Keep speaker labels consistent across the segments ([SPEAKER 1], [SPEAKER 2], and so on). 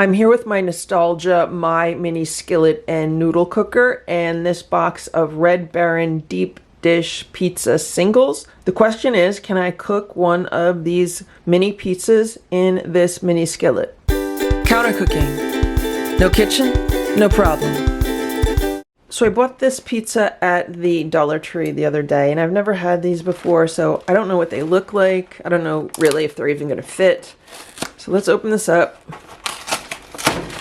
[SPEAKER 1] I'm here with my nostalgia, MyMini Skillet and Noodle cooker, and this box of Red Baron deep dish pizza singles. The question is, can I cook one of these mini pizzas in this mini skillet? Counter cooking. No kitchen? No problem. So I bought this pizza at the Dollar Tree the other day, and I've never had these before, so I don't know what they look like. I don't know really if they're even gonna fit. So let's open this up.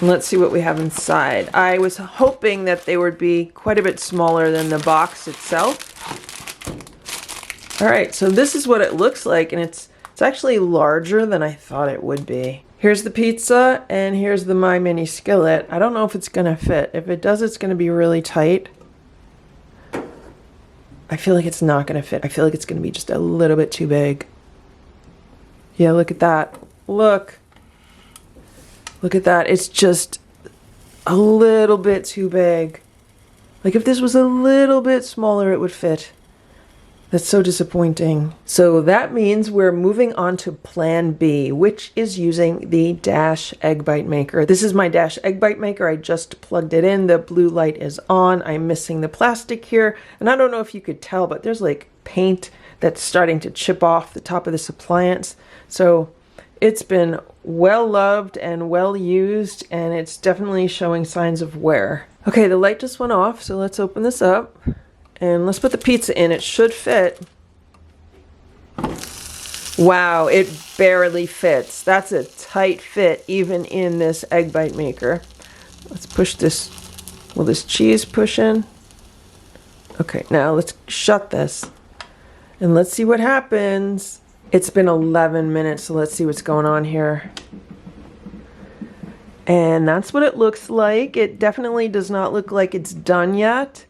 [SPEAKER 1] And let's see what we have inside. I was hoping that they would be quite a bit smaller than the box itself. All right, so this is what it looks like, and it's actually larger than I thought it would be. Here's the pizza, and here's the MyMini Skillet. I don't know if it's gonna fit. If it does, it's gonna be really tight. I feel like it's not gonna fit. I feel like it's gonna be just a little bit too big. Yeah, look at that. Look. Look at that. It's just a little bit too big. Like if this was a little bit smaller, it would fit. That's so disappointing. So that means we're moving on to plan B, which is using the Dash Egg Bite Maker. This is my Dash Egg Bite Maker. I just plugged it in. The blue light is on. I'm missing the plastic here. And I don't know if you could tell, but there's like paint that's starting to chip off the top of this appliance. So it's been well loved and well used, and it's definitely showing signs of wear. Okay, the light just went off, so let's open this up and let's put the pizza in. It should fit. Wow, it barely fits. That's a tight fit even in this Egg Bite Maker. Let's push this. Will this cheese push in? Okay, now let's shut this and let's see what happens. It's been 11 minutes, so let's see what's going on here. And that's what it looks like. It definitely does not look like it's done yet,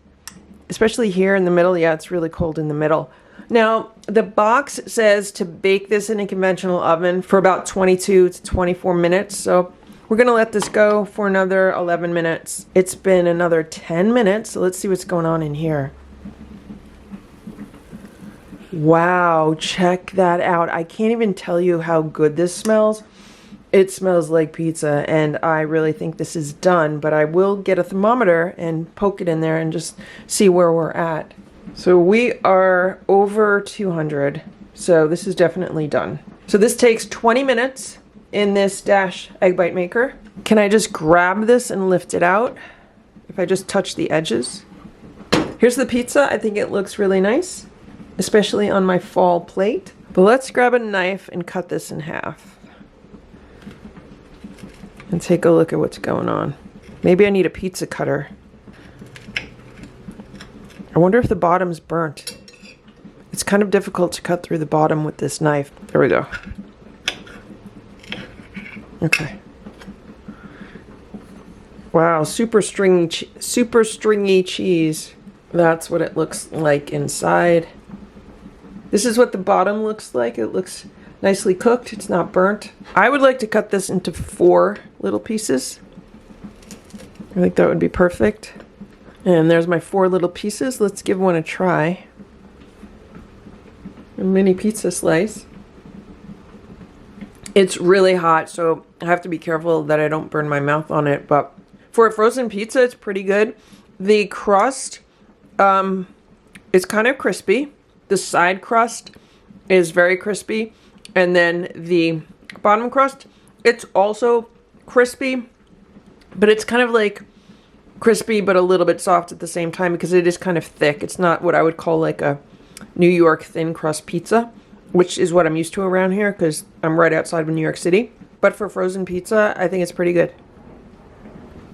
[SPEAKER 1] especially here in the middle. Yeah, it's really cold in the middle. Now, the box says to bake this in a conventional oven for about 22 to 24 minutes. So we're gonna let this go for another 11 minutes. It's been another 10 minutes, so let's see what's going on in here. Wow, check that out. I can't even tell you how good this smells. It smells like pizza, and I really think this is done, but I will get a thermometer and poke it in there and just see where we're at. So we are over 200, so this is definitely done. So this takes 20 minutes in this Dash Egg Bite Maker. Can I just grab this and lift it out if I just touch the edges? Here's the pizza. I think it looks really nice, especially on my fall plate. But let's grab a knife and cut this in half and take a look at what's going on. Maybe I need a pizza cutter. I wonder if the bottom's burnt. It's kind of difficult to cut through the bottom with this knife. There we go. Okay. Wow, super stringy cheese. That's what it looks like inside. This is what the bottom looks like. It looks nicely cooked. It's not burnt. I would like to cut this into 4 little pieces. I think that would be perfect. And there's my 4 little pieces. Let's give one a try. A mini pizza slice. It's really hot, so I have to be careful that I don't burn my mouth on it. But for a frozen pizza, it's pretty good. The crust is kind of crispy. The side crust is very crispy, and then the bottom crust, it's also crispy, but it's kind of like crispy but a little bit soft at the same time because it is kind of thick. It's not what I would call like a New York thin crust pizza, which is what I'm used to around here because I'm right outside of New York City. But for frozen pizza, I think it's pretty good.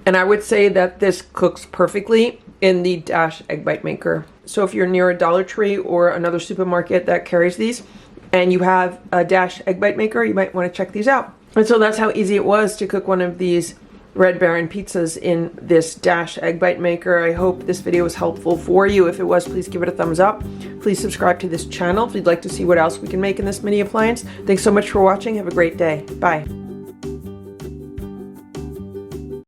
[SPEAKER 1] And I would say that this cooks perfectly in the Dash Egg Bite Maker. So if you're near a Dollar Tree or another supermarket that carries these and you have a Dash Egg Bite Maker, you might want to check these out. And so that's how easy it was to cook one of these Red Baron pizzas in this Dash Egg Bite Maker. I hope this video was helpful for you. If it was, please give it a thumbs up. Please subscribe to this channel if you'd like to see what else we can make in this mini appliance. Thanks so much for watching. Have a great day. Bye.